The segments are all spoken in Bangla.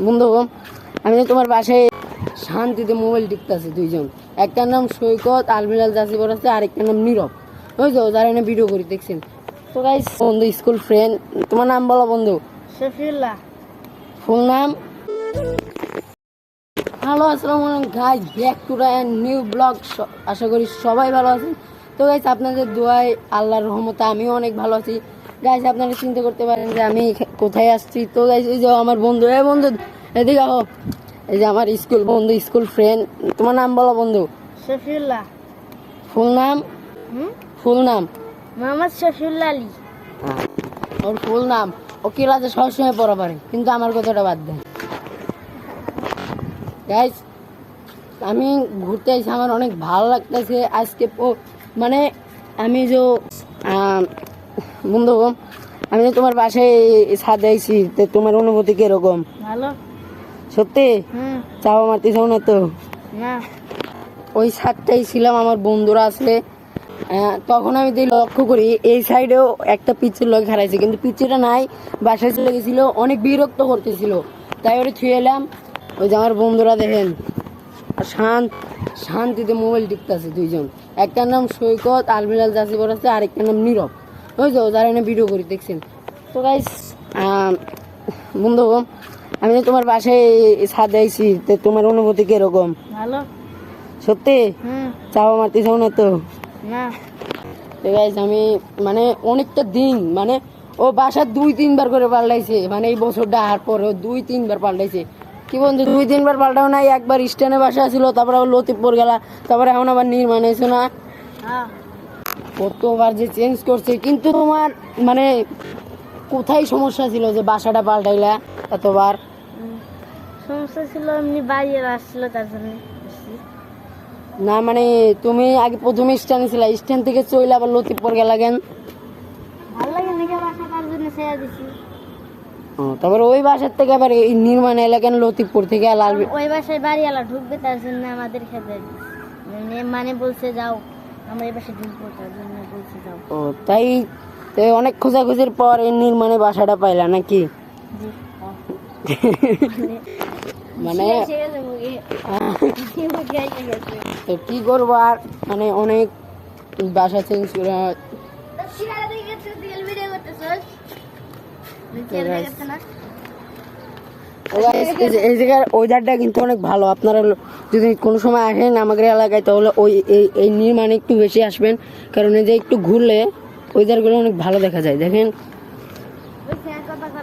বন্ধু, আমি তোমার বাসায় শান্তিতে মোবাইল টিপতেছি দুইজন। একটার নাম সৈকত আলবিলাল জাসিবর আছে, আরেকটার নাম নীরব। ওই তো যারা এনে ভিডিও করি দেখছেন তো গাইস। বন্ধু স্কুল ফ্রেন্ড, তোমার নাম বলো বন্ধু। শফিউল্লাহ। ফুল নাম? হ্যালো, আসসালামু আলাইকুম guys, back to the new blog. আশা করি সবাই ভালো আছেন। তো গাইস আপনাদের দোয়ায় আল্লাহর রহমতে আমিও অনেক ভালো আছি। গাইস আপনারা চিন্তা করতে পারেন যে আমি কোথায় আসছি। তো গাইস এই যে আমার বন্ধু, বন্ধু এদিকে আহো। এই যে আমার স্কুল বন্ধু, স্কুল ফ্রেন্ড, তোমার নাম বলো বন্ধু। শফিউল্লাহ। ফুল নাম? ফুল নাম মোহাম্মদ শফিউল্লাহ আলী। ওর ফুল নাম। ও ক্লাসে সবসময় পড়া পারে, কিন্তু আমার কথাটা বাদ দেয়। গাইস আমি ঘুরতে আসছি, আমার অনেক ভালো লাগতেছে আজকে। মানে আমি যে বন্ধু, আমি যে তোমার বাসায় ছাদে আইছি, তো তোমার অনুভূতি কিরকম? ভালো। সত্যি? চাওয়া মারতে চাও না তো? না। ওই ছাদটাই ছিলাম, আমার বন্ধুরা আসলে তখন আমি লক্ষ্য করি এই সাইডেও একটা পিচের লোক হারাইছে, কিন্তু পিচেটা নাই, বাসায় চলে গেছিল, অনেক বিরক্ত করতেছিল, তাই ওটা থুয়ে এলাম। ওই যে আমার বন্ধুরা দেখেন আর শান্তিতে মোবাইল টিপতেছে দুইজন। একটার নাম সৈকত আলবিলাল জাসিবর আছে, আরেকটার নাম নীরব। ওই তো যারা এনে ভিডিও করি দেখছেন তো গাইস। বন্ধু, আমি যে তোমার বাসায় ছাদে আইছি, তো তোমার অনুভূতি কিরকম? ভালো। সত্যি? চাওয়া মারতে চাও না তো? না। তো গাইস আমি মানে অনেকটা দিন, মানে ও বাসা 2-3 বার করে পাল্টাইছে, মানে এই বছরটা আর পরে 2-3 বার পাল্টাইছে। কি বন্ধু 2-3 বার পাল্টাও নাই? একবার স্ট্যান্ডে বাসা ছিল, তারপরে আবার লতিফপুর গেলা, তারপরে এখন আবার নির্মাণ হয়েছে না? কতবার যে চেঞ্জ করছে, কিন্তু তোমার মানে কোথায় সমস্যা ছিল যে বাসাটা পাল্টাইলা এতবার? সমস্যা ছিল এমনি, বাইরে আসছিল তার জন্য। না মানে তুমি আগে প্রথমে স্ট্যান্ডে ছিল, স্ট্যান্ড থেকে চলে আবার লতিফপুর গেলা কেন? ভালো লাগে নাকি বাসা, তার জন্য ছেড়ে দিছি। তারপরে ওই বাসার থেকে আবার এই নির্মাণ এলা কেন লতিফপুর থেকে? ওই বাসায় বাড়িওয়ালা ঢুকবে, তার জন্য আমাদের খেতে মানে বলছে যাও, আমরা এই বাসায় ঢুকবো, তার জন্য বলছে যাও। ও তাই? তো অনেক খোঁজাখুঁজির পর এই নির্মাণে বাসাটা পাইলা নাকি? মানে তো কি করবো আর, মানে অনেক বাসা চেঞ্জ করে। এই জায়গার ওয়েদারটা কিন্তু অনেক ভালো। আপনারা যদি কোনো সময় আসেন আমাদের এলাকায়, তাহলে ওই এই নির্মাণে একটু বেশি আসবেন, কারণ এই যে একটু ঘুরলে ওয়েদারগুলো অনেক ভালো দেখা যায়। দেখেন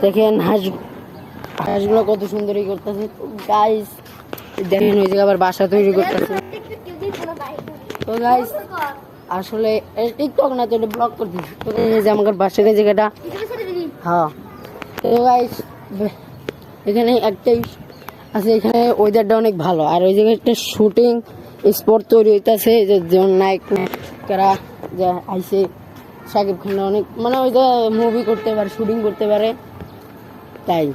দেখেন হাঁসগুলো কত সুন্দরই করতেছে গাইস। দেখেন ওই জায়গায় আবার বাসা তৈরি করতেছে। তো গাইস আসলে টিকটক না, তো এটা ব্লগ করতেছি। তো এই যে আমার বাসার জায়গাটা, হ্যাঁ। তো গাইস এখানে একটাই আছে, এখানে ওয়েদারটা অনেক ভালো, আর ওই জায়গায় একটা শুটিং স্পট তৈরি হইতেছে, যেমন নায়িকারা যা আইসে, শাকিব খান অনেক, মানে ওই যে মুভি করতে পারে, শুটিং করতে পারে। তাই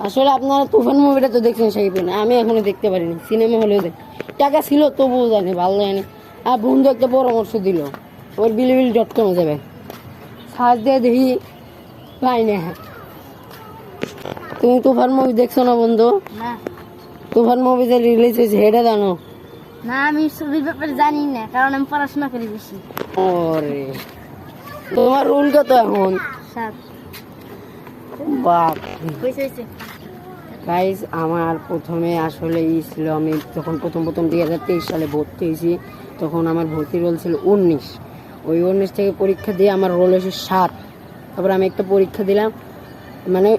আসলে আপনারা তুফান মুভিটা তো দেখছেন শাকিব খান, আমি এখনো দেখতে পারিনি, সিনেমা হলেও দেখ টাকা ছিল তবুও জানি ভালো জানি। আর বন্ধু একটা পরামর্শ দিল, ওর bilibili.com যাবে, সার্চ দিয়ে দেখি পাই না। তুমি তুফান মুভি দেখছো না বন্ধু? না। তুফান মুভি যে রিলিজ হয়েছে এটা জানো? না, আমি ছবির ব্যাপারে জানি না, কারণ আমি পড়াশোনা করি বেশি। ওরে তোমার রুল কত এখন? 7। বাপ গাইস আমার প্রথমে আসলে ছিল, আমি যখন প্রথম 2023 সালে ভর্তি হয়েছি, তখন আমার ভর্তি রোল ছিল 19। ওই 19 থেকে পরীক্ষা দিয়ে আমার রোল এসে 7। তারপরে আমি একটা পরীক্ষা দিলাম, মানে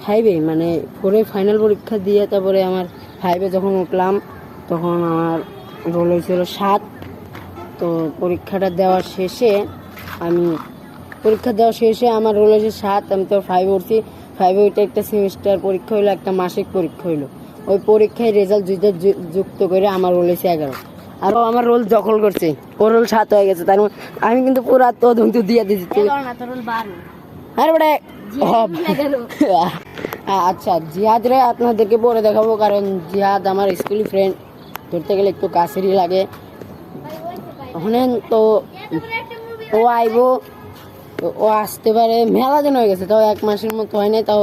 5-এ, মানে 4-এ ফাইনাল পরীক্ষা দিয়ে তারপরে আমার 5-এ যখন উঠলাম, তখন আমার রোল হয়েছিল 7। তো পরীক্ষা দেওয়ার শেষে আমার রোল হয়েছে 7। আমি তো 5 উঠছি। 5-এ ওইটা একটা সেমিস্টার পরীক্ষা হইলো, একটা মাসিক পরীক্ষা হইলো। ওই পরীক্ষায় রেজাল্ট যুক্ত করে আমার রোল হয়েছে 11। আরও আমার রোল দখল করছে, ওর রোল 7 হয়ে গেছে। তার আমি কিন্তু পুরো তদন্ত দিয়ে দিচ্ছি। আরে বেটা আচ্ছা, জিহাদ রে আপনাদেরকে পরে দেখাবো, কারণ জিহাদ আমার স্কুল ফ্রেন্ড, ধরতে গেলে একটু কাছেরই লাগে। শোনেন তো, ও আইবো, ও আসতে পারে, মেলা দিন হয়ে গেছে, তাও 1 মাসের মতো হয় নাই, তাও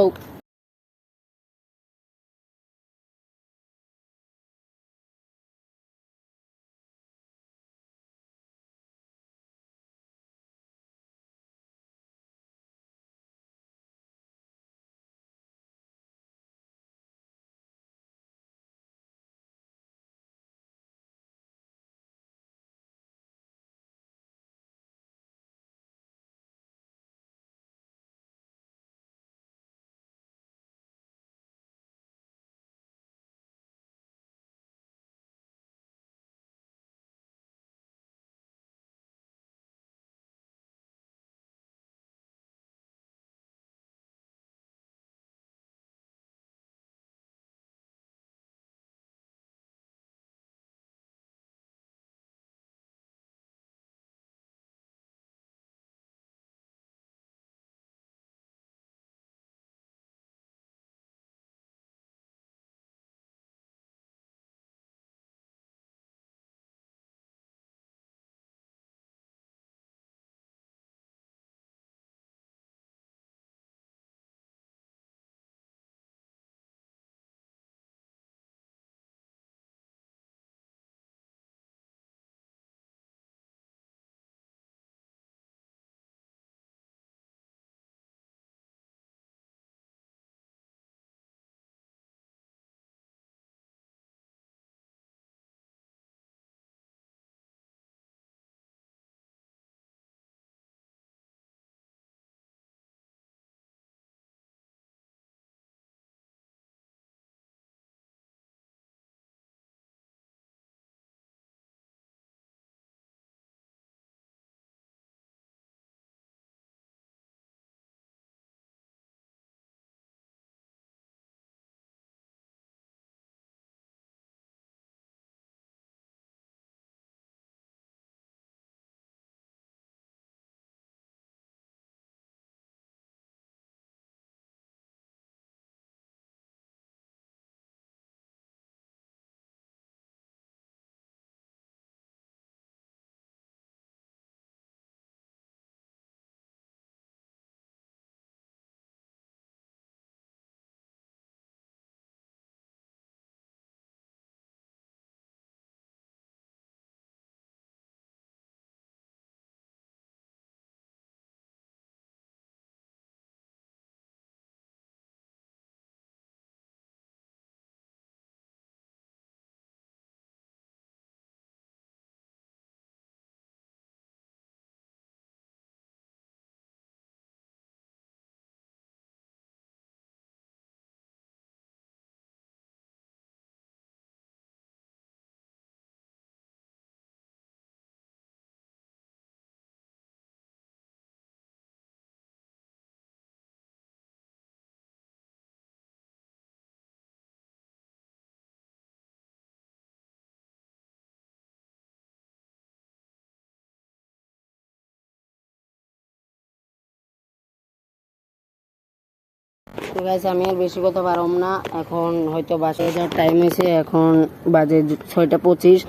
তো গাইস আমি আর বেশি কথা পারম না, এখন হয়তো বাসায় যাওয়ার টাইম হয়েছে, এখন বাজে 6:25।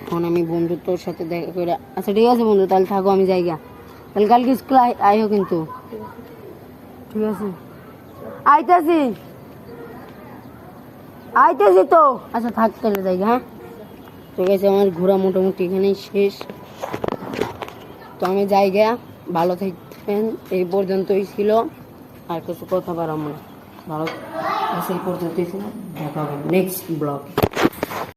এখন আমি বন্ধুত্বর সাথে দেখা করে, আচ্ছা ঠিক আছে বন্ধু তাহলে থাকো, আমি যাইগা, তাহলে কালকে স্কুল আইও কিন্তু, ঠিক আছে? আইতাছি আইতাছি তো, আচ্ছা থাক তাহলে যাইগা, হ্যাঁ? ঠিক আছে, আমার ঘোরা মোটামুটি এখানেই শেষ, তো আমি যাইগা, ভালো থাকবেন, এই পর্যন্তই ছিল, আর কিছু কথা পারলাম না, ভালো, এই পর্যন্তই ছিল, দেখা হবে নেক্সট ব্লগ।